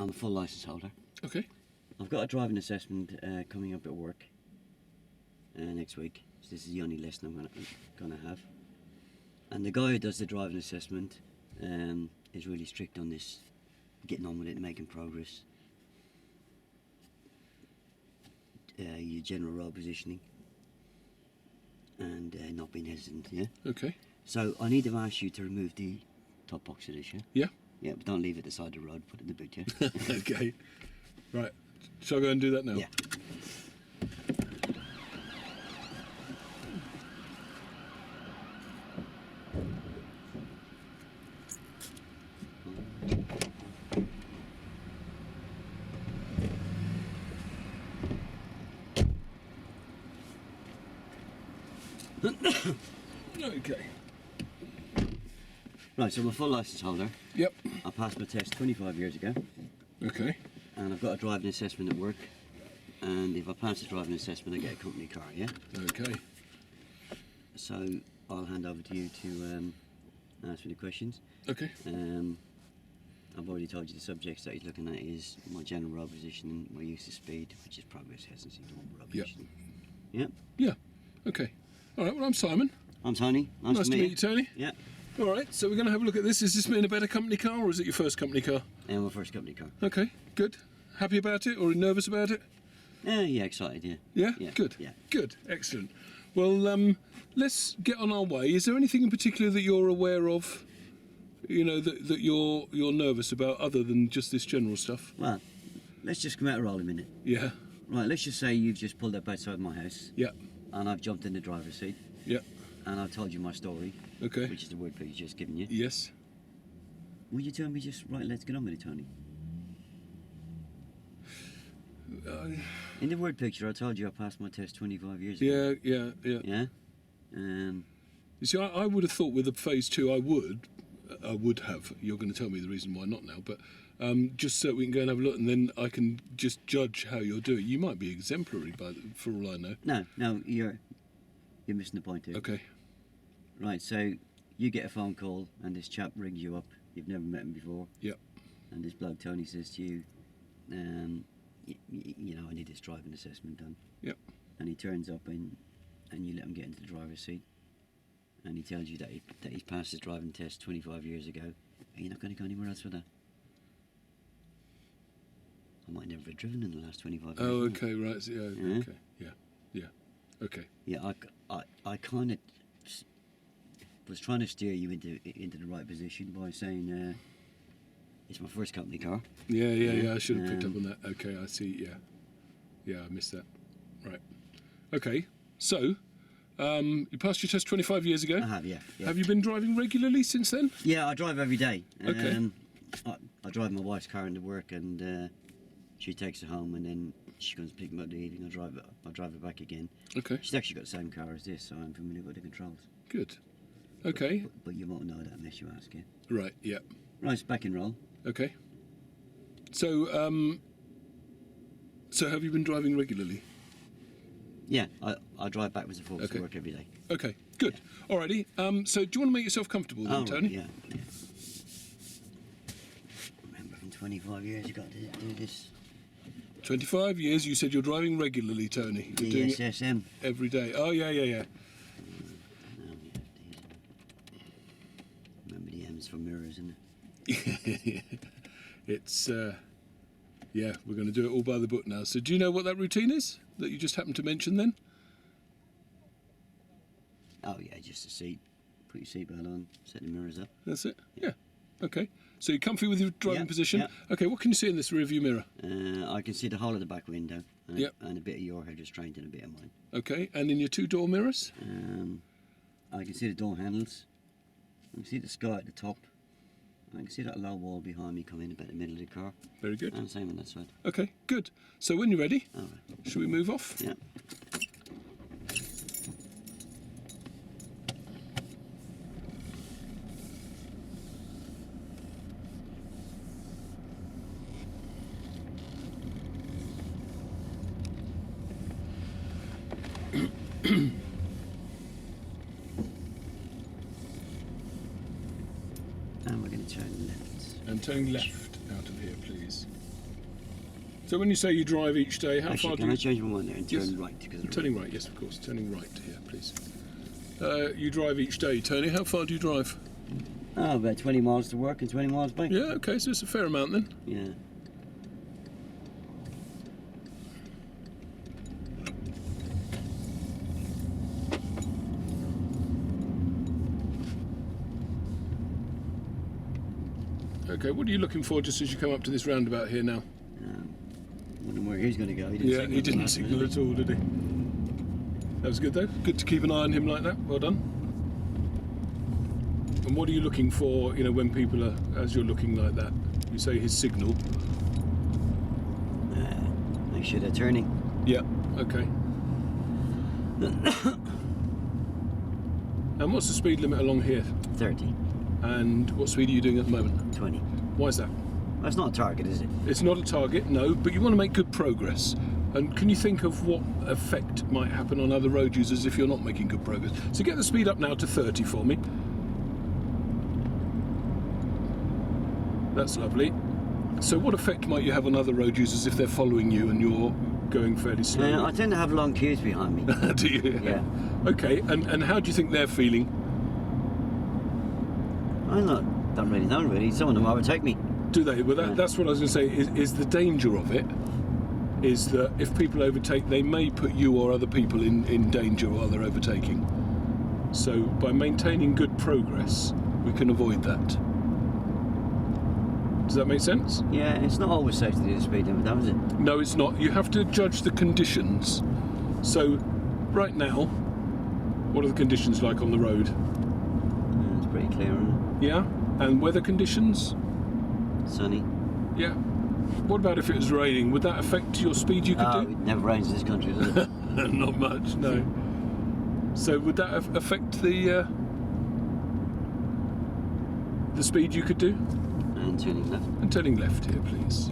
I'm a full licence holder. Okay. I've got a driving assessment coming up at work next week. So this is the only lesson I'm gonna have. And the guy who does the driving assessment is really strict on this, getting on with it and making progress. Your general road positioning and not being hesitant, yeah? Okay. So I need to ask you to remove the top box of this, yeah? Yeah. Yeah, but don't leave it at the side of the road, put it in the boot, yeah? Okay. Right. Shall I go and do that now? Yeah. Okay. Right, so I'm a full licence holder. Yep. I passed my test 25 years ago, Okay. and I've got a driving assessment at work. And if I pass the driving assessment, I get a company car, yeah? Okay. So I'll hand over to you to ask me the questions. Okay. I've already told you the subjects that he's looking at is my general road positioning, my use of speed, which is progress, hesitancy, normal road Yep. positioning. Yep. Yeah. Okay. All right. Well, I'm Simon. I'm Tony. Nice to meet you, Tony. Yeah. All right. So we're going to have a look at this. Is this being a better company car, or is it your first company car? And my first company car. Okay. Good. Happy about it, or nervous about it? Yeah, excited, yeah. Yeah. Yeah. Good. Yeah. Good. Excellent. Well, let's get on our way. Is there anything in particular that you're aware of? You know that you're nervous about, other than just this general stuff. Well, let's just come out a roll a minute. Yeah. Right, let's just say you've just pulled up outside my house. Yeah. And I've jumped in the driver's seat. Yeah. And I've told you my story. Okay. Which is the word picture just given you. Yes. Will you tell me just, right, let's get on with it, Tony? In the word picture, I told you I passed my test 25 years ago. Yeah. Yeah? You see, I would have thought with a phase 2 I would have. You're going to tell me the reason why not now, but just so we can go and have a look, and then I can just judge how you're doing. You might be exemplary, for all I know. No, you're missing the point here. Okay. Right, so you get a phone call, and this chap rings you up. You've never met him before. Yeah. And this bloke Tony says to you, you know, I need this driving assessment done. Yeah. And he turns up and you let him get into the driver's seat. And he tells you that he's passed his driving test 25 years ago. And you're not going to go anywhere else with that. I might never have driven in the last 25 years. Oh, okay, right. So, yeah, Yeah? okay. Yeah. Okay. Yeah, I kind of was trying to steer you into the right position by saying it's my first company car. Yeah. I should have picked up on that. Okay, I see. Yeah, I missed that. Right. Okay. So, you passed your test 25 years ago. I have, yeah. Have you been driving regularly since then? Yeah, I drive every day. Okay. I drive my wife's car into work, and she takes it home, and then she comes to pick me up in the evening. I drive it back again. Okay. She's actually got the same car as this, so I'm familiar with the controls. Good. Okay. But you won't know that unless you ask, yeah? Right. Yeah. Right, it's back and roll. Okay. So, have you been driving regularly? Yeah, I drive backwards and forwards Okay. to work every day. Okay. Good. Alrighty. So, do you want to make yourself comfortable then, Right, Tony? yeah. Remember, in 25 years you got to do this. 25 years. You said you're driving regularly, Tony. You're doing it SSM. every day. Oh, yeah. Remember the M's for mirrors, isn't it? It's yeah, we're going to do it all by the book now. So do you know what that routine is that you just happened to mention then? Oh yeah, just a seat. Put your seatbelt on, set the mirrors up. That's it? Yeah. Okay. So you're comfy with your driving Yeah, position? yeah. Okay, what can you see in this rear view mirror? I can see the whole of the back window and, Yep. and a bit of your head restraint and a bit of mine. Okay, and in your 2-door mirrors? I can see the door handles. I can see the sky at the top. I can see that low wall behind me coming about the middle of the car. Very good. And same on that side. Okay, good. So when you're ready, All right. shall we move off? Yeah. And we're going to turn left. And turning left out of here, please. So when you say you drive each day, how Actually, far do can I you... change my mind there and turn Yes. right? Because of the Turning right, yes, of course. Turning right here, please. You drive each day, Tony. How far do you drive? Oh, about 20 miles to work and 20 miles back. Yeah, okay, so it's a fair amount then. Yeah. Okay, what are you looking for just as you come up to this roundabout here now? Wondering where he's going to go. He didn't signal at all, did he? That was good though. Good to keep an eye on him like that. Well done. And what are you looking for, you know, when people are, as you're looking like that? You say his signal. Make sure they're turning. Yeah, okay. And what's the speed limit along here? 30. And what speed are you doing at the moment? 20. Why is that? That's not a target, is it? It's not a target, no, but you want to make good progress. And can you think of what effect might happen on other road users if you're not making good progress? So get the speed up now to 30 for me. That's lovely. So what effect might you have on other road users if they're following you and you're going fairly slowly? I tend to have long queues behind me. Do you? Yeah. Okay, and how do you think they're feeling? Don't really know, really. Some of them overtake me. Do they? Well, Yeah. that's what I was going to say, is the danger of it is that if people overtake, they may put you or other people in danger while they're overtaking. So by maintaining good progress, we can avoid that. Does that make sense? Yeah, it's not always safe to do the speed limit, though, is it? No, it's not. You have to judge the conditions. So right now, what are the conditions like on the road? Yeah, it's pretty clear, isn't Yeah? And weather conditions? it? Sunny. Yeah. What about if it was raining? Would that affect your speed you could Oh, do? it never rains in this country, does it? Not much, no. So would that affect the speed you could do? And turning left. And turning left here, please.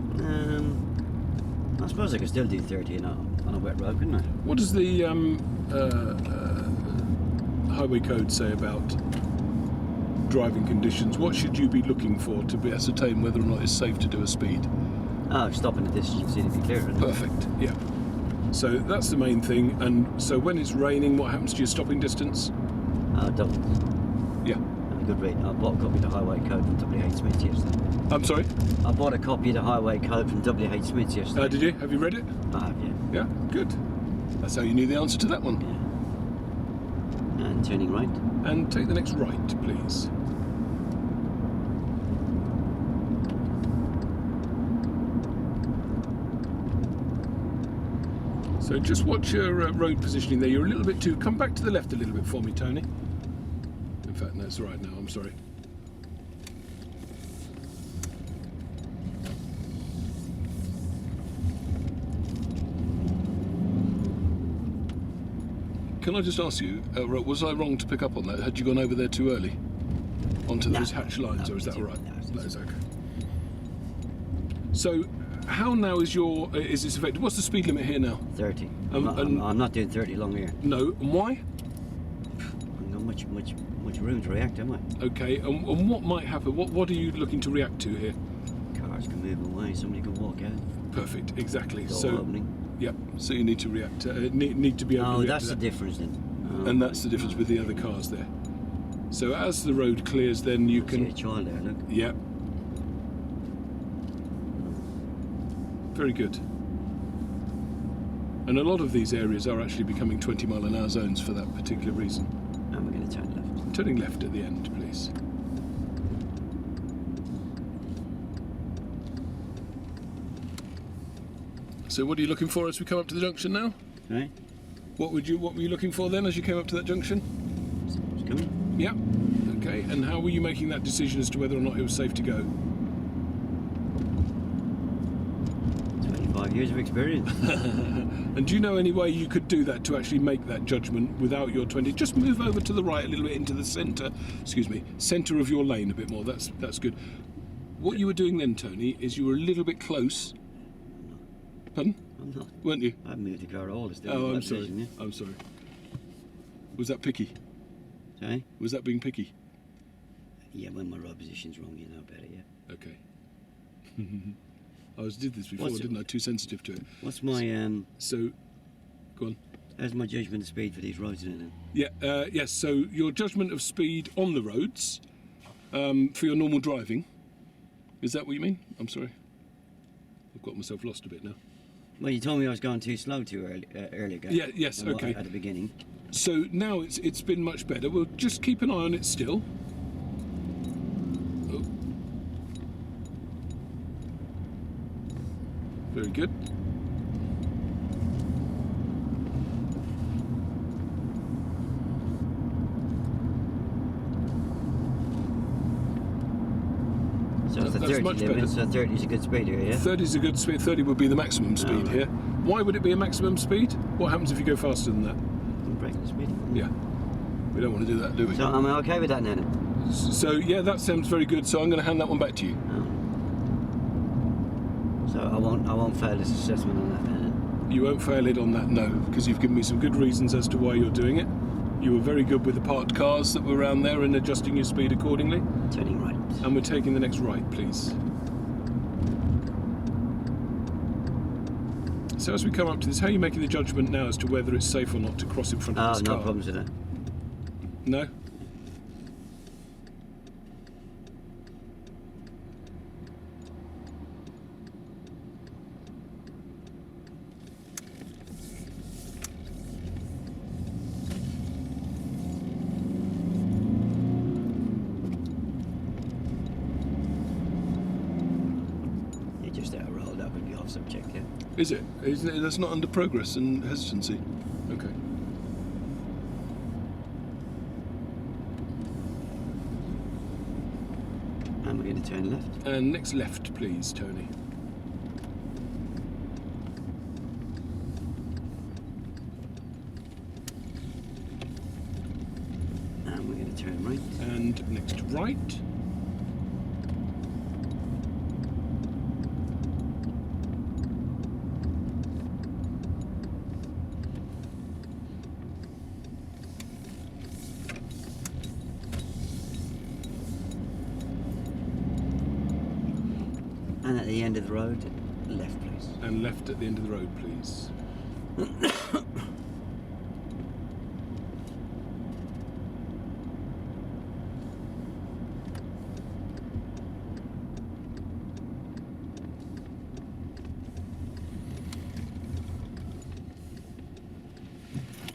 I suppose I could still do 30 on a wet road, couldn't I? What does the highway code say about driving conditions? What should you be looking for to be ascertain whether or not it's safe to do a speed? Oh, stopping at this, you can see to be clear, isn't it? Perfect, yeah. So that's the main thing. And so when it's raining, what happens to your stopping distance? Oh, double. Yeah. A good read. I bought a copy of the highway code from W.H. Smith yesterday. I'm sorry? I bought a copy of the highway code from W.H. Smith yesterday. Did you? Have you read it? I have, yeah. Yeah, good. That's how you knew the answer to that one. Yeah. And turning right. And take the next right, please. So just watch your road positioning there. You're a little bit too... Come back to the left a little bit for me, Tony. In fact, no, it's all right now. I'm sorry. Can I just ask you, was I wrong to pick up on that? Had you gone over there too early? Onto those hatch lines, or is that all right? No, That is okay. So, how now is this affected? What's the speed limit here now? 30. And- I'm not doing 30 long here. No, and why? I've got much room to react, am I? Okay, and what might happen? What are you looking to react to here? Cars can move away, somebody can walk out. Perfect, exactly. Door So, opening. yeah, so you need to react. Need to be able to Oh, react that's to the that. difference then. Oh, And that's the difference with the other cars there. So as the road clears, then you see a can. child there, look. Yeah. Very good. And a lot of these areas are actually becoming 20-mile-an-hour zones for that particular reason. And we're going to turn left. Turning left at the end, please. So what are you looking for as we come up to the junction now? Right? What were you looking for then as you came up to that junction? It's coming. Yeah. Okay. And how were you making that decision as to whether or not it was safe to go? 25 years of experience. And do you know any way you could do that to actually make that judgment without your 20? Just move over to the right a little bit into the centre. Excuse me, centre of your lane a bit more. That's good. What you were doing then, Tony, is you were a little bit close. Pardon? I'm not. Weren't you? I've moved the car all this time. Oh, I'm sorry. I'm sorry. Was that picky? Sorry? Was that being picky? Yeah, when my road position's wrong, you know better, yeah. Okay. did this before, didn't I? Too sensitive to it. What's my So, go on. how's my judgment of speed for these roads in it then? Yeah. Yes. So your judgment of speed on the roads for your normal driving. Is that what you mean? I'm sorry. I've got myself lost a bit now. Well, you told me I was going too slow earlier. Yeah. Yes. Okay. At the beginning. So now it's been much better. We'll just keep an eye on it still. Oh. Very good. So it's the That's 30 much limit, better. so 30 is a good speed here, yeah? 30 is a good speed. 30 would be the maximum speed right. here. Why would it be a maximum speed? What happens if you go faster than that? I'm breaking the speed. Yeah. We don't want to do that, do we? So am I okay with that now then? So yeah, that sounds very good. So I'm going to hand that one back to you. Oh. So I won't fail this assessment on that then? You won't fail it on that, no, because you've given me some good reasons as to why you're doing it. You were very good with the parked cars that were around there and adjusting your speed accordingly. Turning right. And we're taking the next right, please. So as we come up to this, how are you making the judgment now as to whether it's safe or not to cross in front of this No car? problems with that. No? You're just out of roll, that would be off subject, yeah? Is it? That's not under progress and hesitancy? Okay. And we're going to turn left. And next left, please, Tony. And we're going to turn right. And next right. And at the end of the road, left please. And left at the end of the road, please.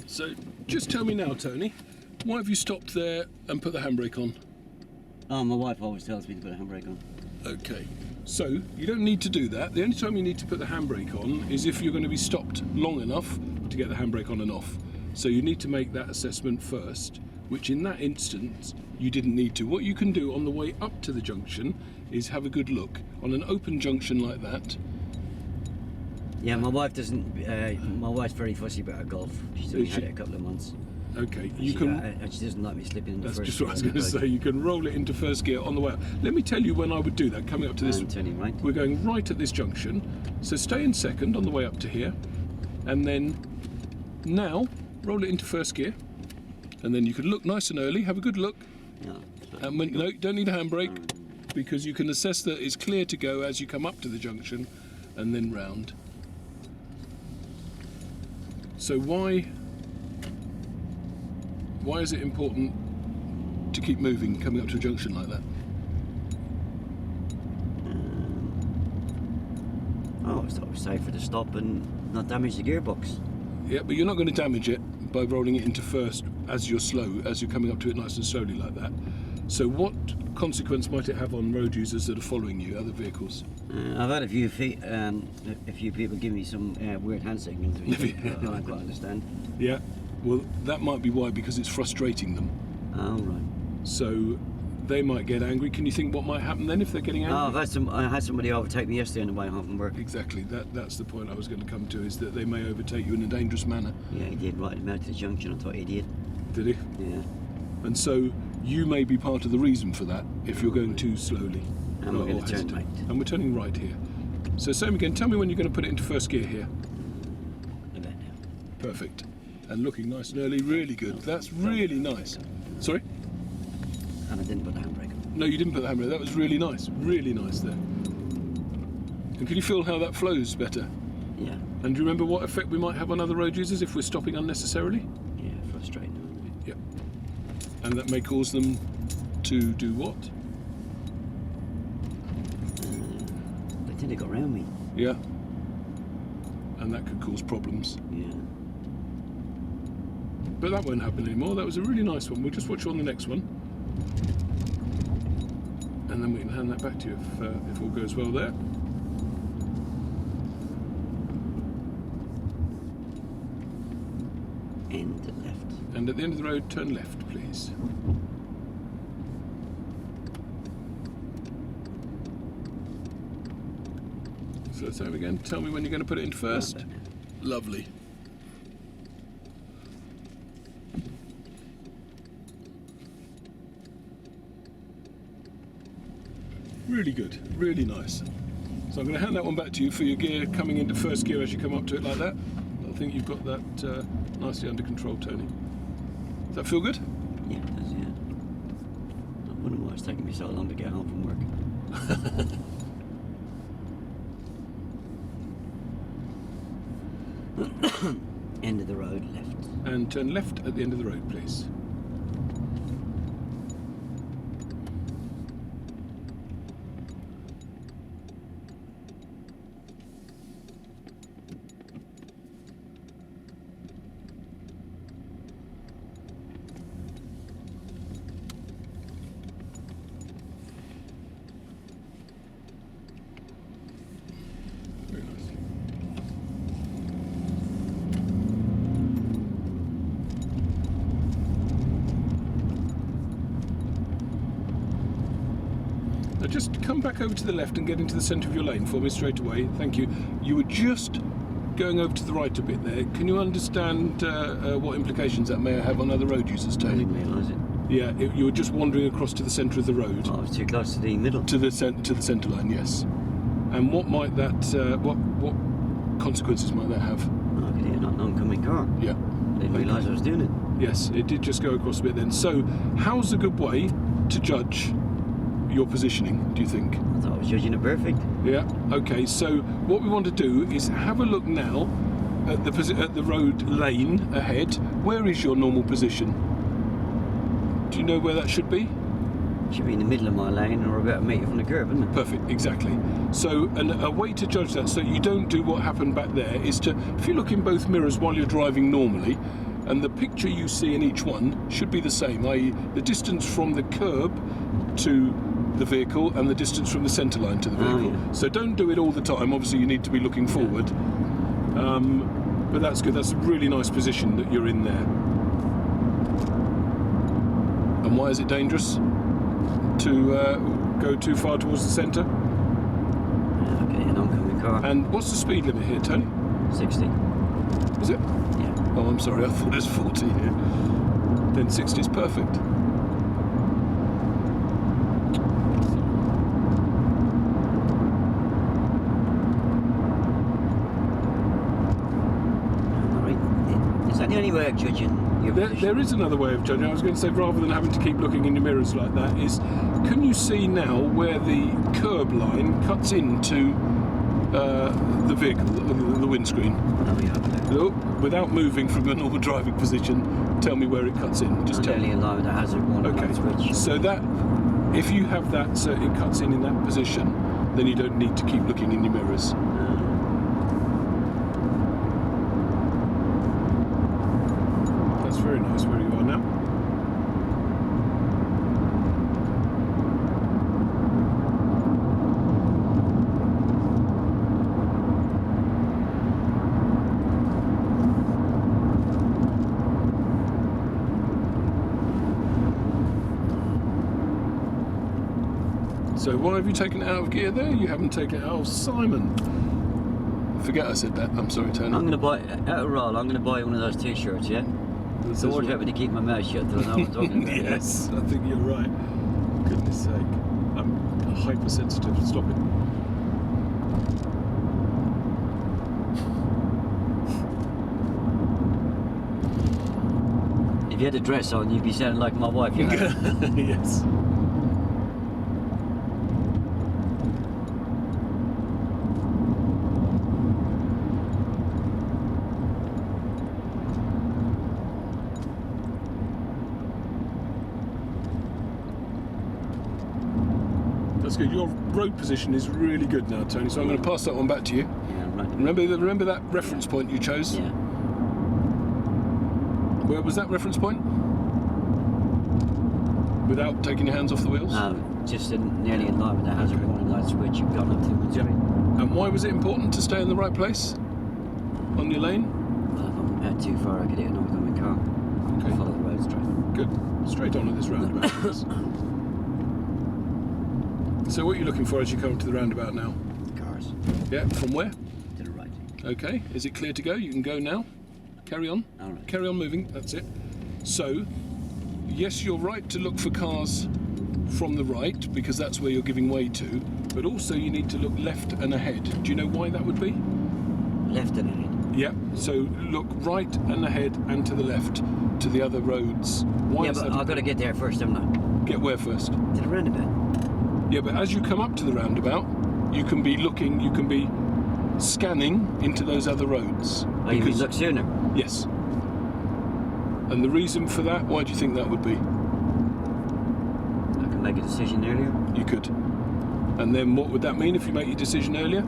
So, just tell me now, Tony, why have you stopped there and put the handbrake on? Oh, my wife always tells me to put a handbrake on. Okay, so you don't need to do that. The only time you need to put the handbrake on is if you're going to be stopped long enough to get the handbrake on and off. So you need to make that assessment first, which in that instance you didn't need to. What you can do on the way up to the junction is have a good look. On an open junction like that. Yeah, my wife doesn't. My wife's very fussy about her golf. She's only had it a couple of months. Okay, And she doesn't like me slipping in the That's first just what I was gear. going to say. You can roll it into first gear on the way up. Let me tell you when I would do that. Coming up to this, And turning right. we're going right at this junction. So stay in second on the way up to here, and then now roll it into first gear, and then you can look nice and early. Have a good look. No, And no, you don't need a handbrake because you can assess that it's clear to go as you come up to the junction, and then round. So why is it important to keep moving coming up to a junction like that? Oh, it's always safer to stop and not damage the gearbox. Yeah, but you're not going to damage it by rolling it into first as you're coming up to it nice and slowly like that. So what consequence might it have on road users that are following you, other vehicles? I've had a few people give me some weird hand signals, which I don't quite understand. Yeah, well, that might be why, because it's frustrating them. Oh, right. So they might get angry. Can you think what might happen then if they're getting angry? Oh, I had somebody overtake me yesterday on the way home from work. Exactly. That's the point I was going to come to, is that they may overtake you in a dangerous manner. Yeah, he did, right out to the junction. I thought he did. Did he? Yeah. And so you may be part of the reason for that if you're going too slowly. And we're going or to turn hesitant. right. And we're turning right here. So same again, tell me when you're going to put it into first gear here. About now. Perfect. And looking nice and early, really good. That's really nice. Sorry? And I didn't put the handbrake on. No, you didn't put the handbrake. That was really nice. Really nice there. And can you feel how that flows better? Yeah. And do you remember what effect we might have on other road users if we're stopping unnecessarily? Yeah, frustrating. Yep. And that may cause them to do what? They tend to go around me. Yeah. And that could cause problems. Yeah. But that won't happen anymore. That was a really nice one. We'll just watch you on the next one. And then we can hand that back to you if all goes well there. End left. And at the end of the road, turn left, please. So let's have again. Tell me when you're going to put it in first. Lovely. Really good, really nice. So I'm going to hand that one back to you for your gear coming into first gear as you come up to it like that. I think you've got that nicely under control, Tony. Does that feel good? Yeah, it does, yeah. I wonder why it's taking me so long to get home from work. End of the road, left. And turn left at the end of the road, please. Very nice. Now just come back over to the left and get into the centre of your lane for me straight away. Thank you. You were just going over to the right a bit there. Can you understand what implications that may have on other road users, I Tony? didn't realise it. Yeah, you were just wandering across to the centre of the road. Oh, I was too close to the middle. To the centre line, yes. And what might that, what consequences might that have? Oh, I could hear an oncoming car. Yeah. I didn't realise I was doing it. Yes, it did just go across a bit then. So, how's a good way to judge your positioning, do you think? I thought I was judging it perfect. Yeah. Okay. So, what we want to do is have a look now at the road lane ahead. Where is your normal position? Do you know where that should be? Should be in the middle of my lane or about a metre from the curb, isn't it? Perfect, exactly. So a way to judge that so you don't do what happened back there is to, if you look in both mirrors while you're driving normally, and the picture you see in each one should be the same, i.e. the distance from the curb to the vehicle and the distance from the centre line to the vehicle. Oh, yeah. So don't do it all the time, obviously you need to be looking forward. But that's good, that's a really nice position that you're in there. And why is it dangerous to go too far towards the centre? Yeah, okay, an oncoming car. And what's the speed limit here, Tony? 60. Is it? Yeah. Oh, I'm sorry, I thought it was 40 here. Then 60 is perfect. Is that the only way of judging your position? There is another way of judging. I was going to say, rather than having to keep looking in your mirrors like that, is can you see now where the curb line cuts into the vehicle, the windscreen? Oh, yeah, okay. Look, without moving from your normal driving position, tell me where it cuts in. Just I'm tell only me. in line with the hazard one Okay, switch. so that, if you have that, so it cuts in that position, then you don't need to keep looking in your mirrors. That's very nice where you are now. So why have you taken it out of gear there? You haven't taken it out of Simon. Forget I said that. I'm sorry, Tony. I'm going to buy, out of roll, I'm going to buy one of those t-shirts, yeah? This So is watch what- out when you keep my mouth shut till I know what I'm talking about. Yes, I think you're right. Goodness sake. I'm hypersensitive. Stop it. If you had a dress on, you'd be sounding like my wife, you know? Yes. That's good. Your road position is really good now, Tony. So I'm going to pass that one back to you. Yeah, right. Remember that reference point you chose? Yeah. Where was that reference point? Without taking your hands off the wheels? Just nearly in line with the hazard warning lights which you've gone up to windscreen. And why was it important to stay in the right place on your lane? Well, if I'm out too far, I could hit an oncoming car. Okay. I'll follow the road straight. Good. Straight on at this roundabout. Please. So what are you looking for as you come up to the roundabout now? Cars. Yeah, from where? To the right. Okay, is it clear to go? You can go now. Carry on. All right. Carry on moving, that's it. So, yes, you're right to look for cars from the right because that's where you're giving way to, but also you need to look left and ahead. Do you know why that would be? Left and ahead. Yeah, so look right and ahead and to the left to the other roads. Why Yeah, is but that? I've got to get there first, haven't I? Get where first? To the roundabout. Yeah, but as you come up to the roundabout, you can be looking, you can be scanning into those other roads. Oh, you mean look sooner? Yes. And the reason for that, why do you think that would be? I can make a decision earlier. You could. And then what would that mean if you make your decision earlier? I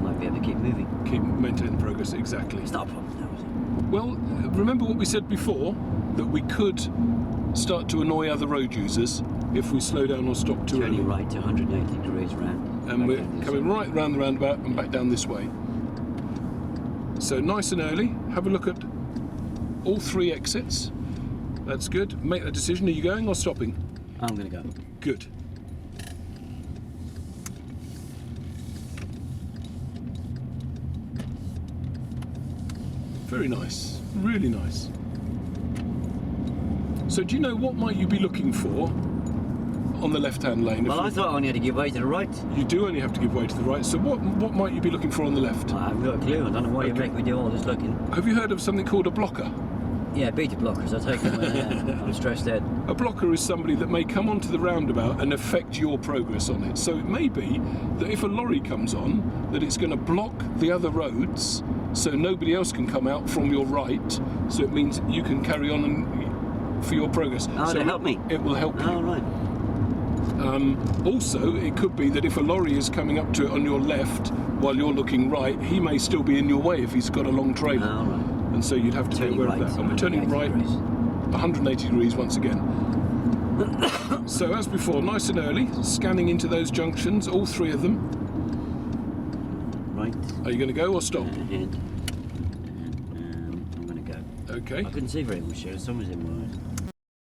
might be able to keep moving. Keep maintaining progress, exactly. It's not a problem, though, is it? Well, remember what we said before, that we could start to annoy other road users if we slow down or stop too early. Turning right to 180 degrees round. And we're down this coming way. right round the roundabout and back down this way. So nice and early, have a look at all three exits. That's good. Make that decision. Are you going or stopping? I'm going to go. Good. Very nice. Really nice. So do you know what might you be looking for on the left-hand lane? Well, I thought I only had to give way to the right. You do only have to give way to the right. So what might you be looking for on the left? I haven't got a clue. I don't know why you Okay. make me do all this looking. Have you heard of something called a blocker? Yeah, beta blockers. I take them when I'm stressed out. A blocker is somebody that may come onto the roundabout and affect your progress on it. So it may be that if a lorry comes on, that it's going to block the other roads so nobody else can come out from your right. So it means you can carry on and for your progress. Oh, so to help me? It will help you. Oh, right. Also, it could be that if a lorry is coming up to it on your left while you're looking right, he may still be in your way if he's got a long trailer. Oh, right. And so you'd have to be Turning aware right. of that. And we're turning right 180 degrees once again. So as before, nice and early, scanning into those junctions, all three of them. Right. Are you going to go or stop? Ahead. I'm going to go. Okay. I couldn't see very much here. Someone's in my eyes.